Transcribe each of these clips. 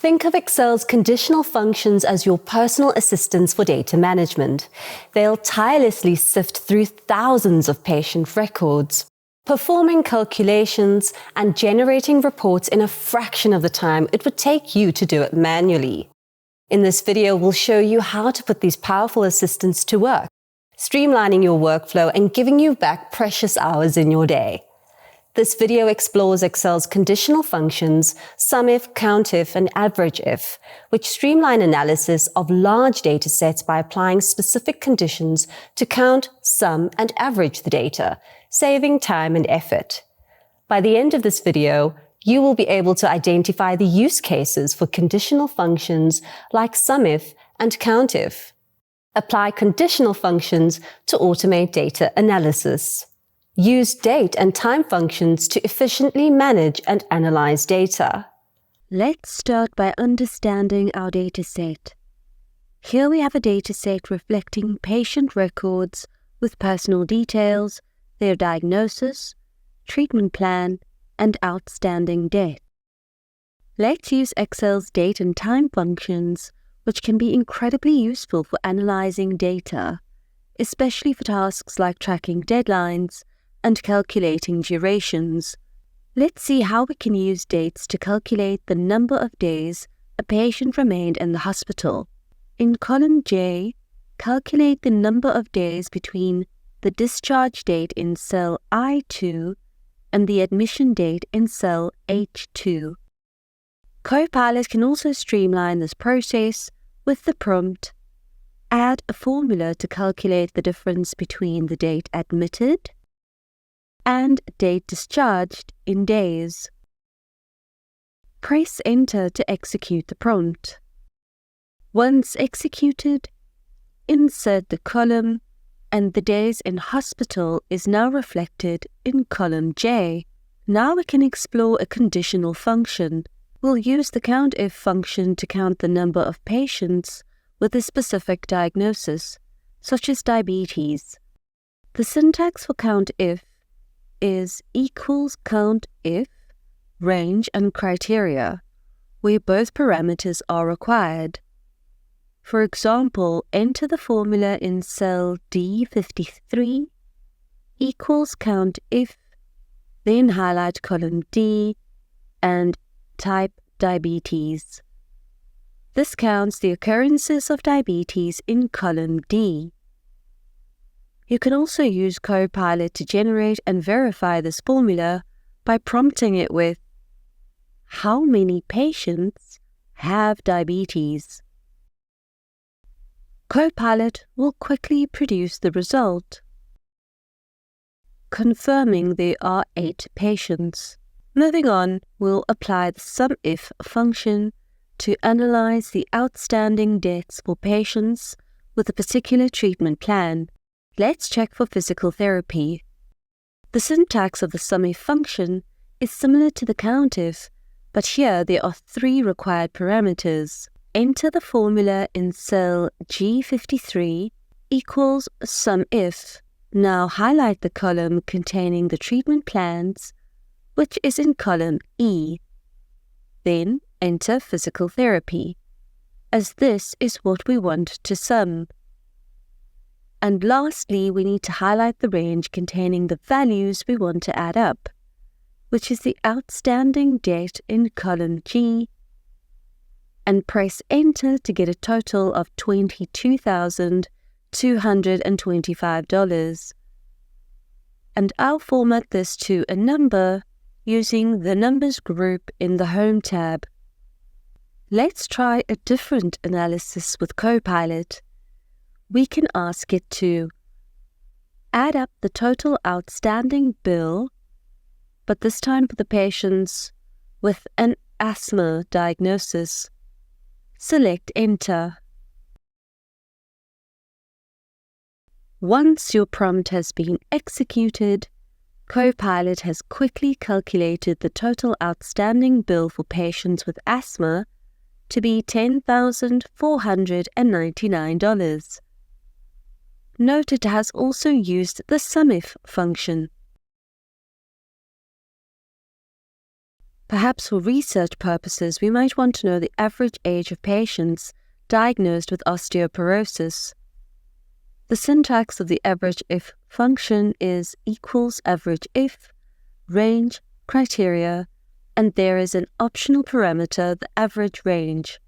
Think of Excel's conditional functions as your personal assistants for data management. They'll tirelessly sift through thousands of patient records, performing calculations and generating reports in a fraction of the time it would take you to do it manually. In this video, we'll show you how to put these powerful assistants to work, streamlining your workflow and giving you back precious hours in your day. This video explores Excel's conditional functions, SUMIF, COUNTIF, and AVERAGEIF, which streamline analysis of large data sets by applying specific conditions to count, sum, and average the data, saving time and effort. By the end of this video, you will be able to identify the use cases for conditional functions like SUMIF and COUNTIF. Apply conditional functions to automate data analysis. Use date and time functions to efficiently manage and analyze data. Let's start by understanding our dataset. Here we have a dataset reflecting patient records with personal details, their diagnosis, treatment plan, and outstanding debt. Let's use Excel's date and time functions, which can be incredibly useful for analyzing data, especially for tasks like tracking deadlines and calculating durations. Let's see how we can use dates to calculate the number of days a patient remained in the hospital. In column J, calculate the number of days between the discharge date in cell I2 and the admission date in cell H2. Copilot can also streamline this process with the prompt, add a formula to calculate the difference between the date admitted and date discharged in days. Press Enter to execute the prompt. Once executed, insert the column, and the days in hospital is now reflected in column J. Now we can explore a conditional function. We'll use the COUNTIF function to count the number of patients with a specific diagnosis, such as diabetes. The syntax for COUNTIF is equals COUNTIF, range and criteria, where both parameters are required. For example, enter the formula in cell D53 equals COUNTIF, then highlight column D and type diabetes. This counts the occurrences of diabetes in column D. You can also use Copilot to generate and verify this formula by prompting it with, "How many patients have diabetes?" Copilot will quickly produce the result, confirming there are 8 patients. Moving on, we'll apply the SUMIF function to analyze the outstanding debts for patients with a particular treatment plan. Let's check for physical therapy. The syntax of the SUMIF function is similar to the COUNTIF, but here there are 3 required parameters. Enter the formula in cell G53 equals SUMIF. Now highlight the column containing the treatment plans, which is in column E. Then enter physical therapy, as this is what we want to sum. And lastly, we need to highlight the range containing the values we want to add up, which is the outstanding debt in column G, and press Enter to get a total of $22,225. And I'll format this to a number using the Numbers group in the Home tab. Let's try a different analysis with Copilot. We can ask it to add up the total outstanding bill, but this time for the patients with an asthma diagnosis. Select Enter. Once your prompt has been executed, Copilot has quickly calculated the total outstanding bill for patients with asthma to be $10,499. Note it has also used the SUMIF function. Perhaps for research purposes, we might want to know the average age of patients diagnosed with osteoporosis. The syntax of the average if function is equals average if, range, criteria, and there is an optional parameter, the average range.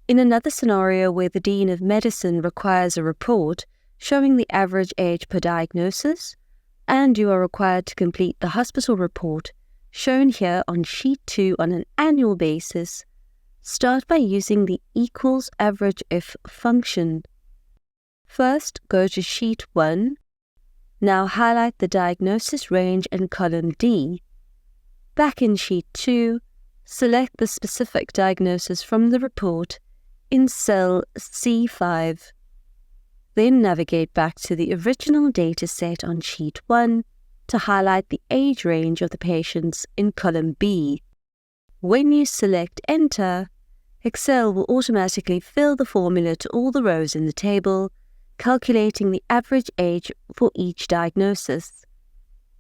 In another scenario where the Dean of Medicine requires a report showing the average age per diagnosis, and you are required to complete the hospital report shown here on sheet 2 on an annual basis, start by using the equals average if function. First, go to sheet 1. Now highlight the diagnosis range in column D. Back in sheet 2, select the specific diagnosis from the report in cell C5. Then navigate back to the original data set on sheet 1 to highlight the age range of the patients in column B. When you select Enter, Excel will automatically fill the formula to all the rows in the table, calculating the average age for each diagnosis.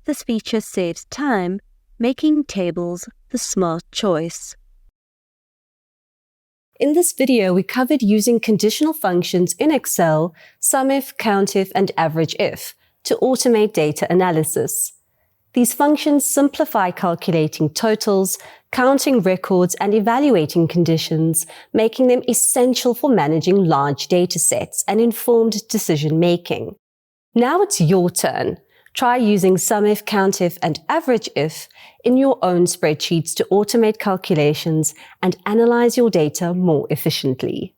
This feature saves time, making tables the smart choice. In this video, we covered using conditional functions in Excel, SUMIF, COUNTIF, and AVERAGEIF to automate data analysis. These functions simplify calculating totals, counting records, and evaluating conditions, making them essential for managing large data sets and informed decision-making. Now it's your turn. Try using SUMIF, COUNTIF, and AVERAGEIF in your own spreadsheets to automate calculations and analyze your data more efficiently.